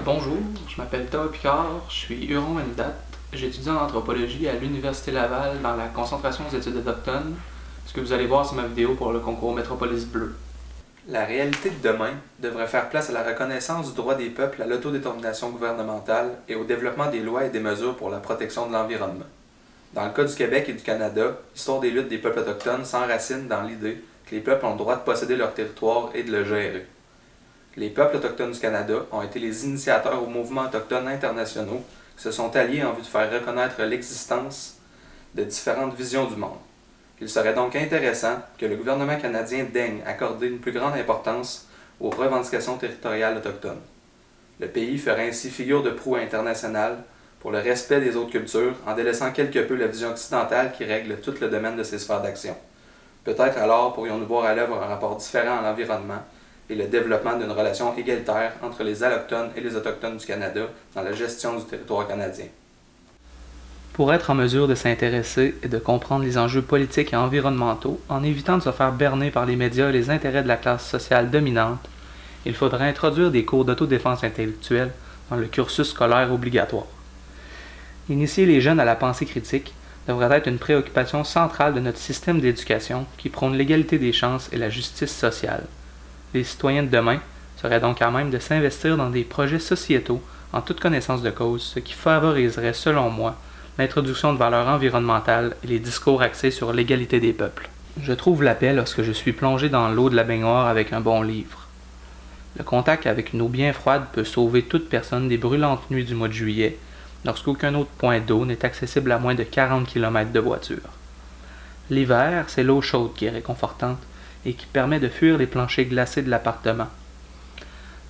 Bonjour, je m'appelle Théo Picard, je suis Huron-Wendat. J'étudie en anthropologie à l'Université Laval dans la concentration aux études autochtones. Ce que vous allez voir, c'est ma vidéo pour le concours Métropolis Bleu. La réalité de demain devrait faire place à la reconnaissance du droit des peuples à l'autodétermination gouvernementale et au développement des lois et des mesures pour la protection de l'environnement. Dans le cas du Québec et du Canada, l'histoire des luttes des peuples autochtones s'enracine dans l'idée que les peuples ont le droit de posséder leur territoire et de le gérer. Les peuples autochtones du Canada ont été les initiateurs aux mouvements autochtones internationaux qui se sont alliés en vue de faire reconnaître l'existence de différentes visions du monde. Il serait donc intéressant que le gouvernement canadien daigne accorder une plus grande importance aux revendications territoriales autochtones. Le pays ferait ainsi figure de proue internationale pour le respect des autres cultures en délaissant quelque peu la vision occidentale qui règle tout le domaine de ses sphères d'action. Peut-être alors pourrions-nous voir à l'œuvre un rapport différent à l'environnement et le développement d'une relation égalitaire entre les Allochtones et les Autochtones du Canada dans la gestion du territoire canadien. Pour être en mesure de s'intéresser et de comprendre les enjeux politiques et environnementaux, en évitant de se faire berner par les médias et les intérêts de la classe sociale dominante, il faudrait introduire des cours d'autodéfense intellectuelle dans le cursus scolaire obligatoire. Initier les jeunes à la pensée critique devrait être une préoccupation centrale de notre système d'éducation qui prône l'égalité des chances et la justice sociale. Les citoyens de demain seraient donc à même de s'investir dans des projets sociétaux en toute connaissance de cause, ce qui favoriserait, selon moi, l'introduction de valeurs environnementales et les discours axés sur l'égalité des peuples. Je trouve la paix lorsque je suis plongé dans l'eau de la baignoire avec un bon livre. Le contact avec une eau bien froide peut sauver toute personne des brûlantes nuits du mois de juillet, lorsqu'aucun autre point d'eau n'est accessible à moins de 40 km de voiture. L'hiver, c'est l'eau chaude qui est réconfortante et qui permet de fuir les planchers glacés de l'appartement.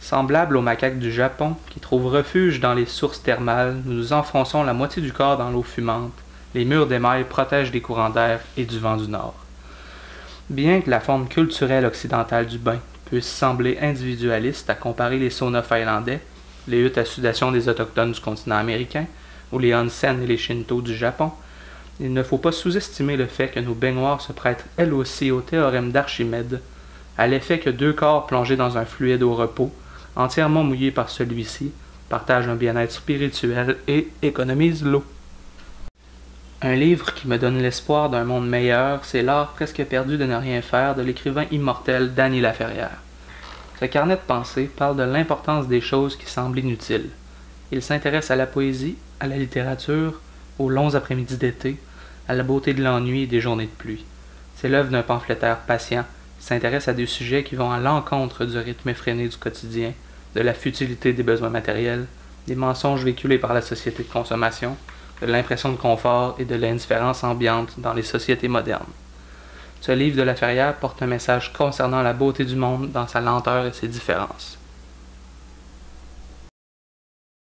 Semblable aux macaques du Japon, qui trouvent refuge dans les sources thermales, nous nous enfonçons la moitié du corps dans l'eau fumante. Les murs d'émail protègent des courants d'air et du vent du nord. Bien que la forme culturelle occidentale du bain puisse sembler individualiste à comparer les saunas finlandais, les huttes à sudation des autochtones du continent américain, ou les onsen et les shinto du Japon, il ne faut pas sous-estimer le fait que nos baignoires se prêtent elles aussi au théorème d'Archimède, à l'effet que deux corps plongés dans un fluide au repos, entièrement mouillés par celui-ci, partagent un bien-être spirituel et économisent l'eau. Un livre qui me donne l'espoir d'un monde meilleur, c'est L'art presque perdu de ne rien faire de l'écrivain immortel Dany Laferrière. Ce carnet de pensée parle de l'importance des choses qui semblent inutiles. Il s'intéresse à la poésie, à la littérature, aux longs après-midi d'été, à la beauté de l'ennui et des journées de pluie. C'est l'œuvre d'un pamphlétaire patient, qui s'intéresse à des sujets qui vont à l'encontre du rythme effréné du quotidien, de la futilité des besoins matériels, des mensonges véhiculés par la société de consommation, de l'impression de confort et de l'indifférence ambiante dans les sociétés modernes. Ce livre de Laferrière porte un message concernant la beauté du monde dans sa lenteur et ses différences.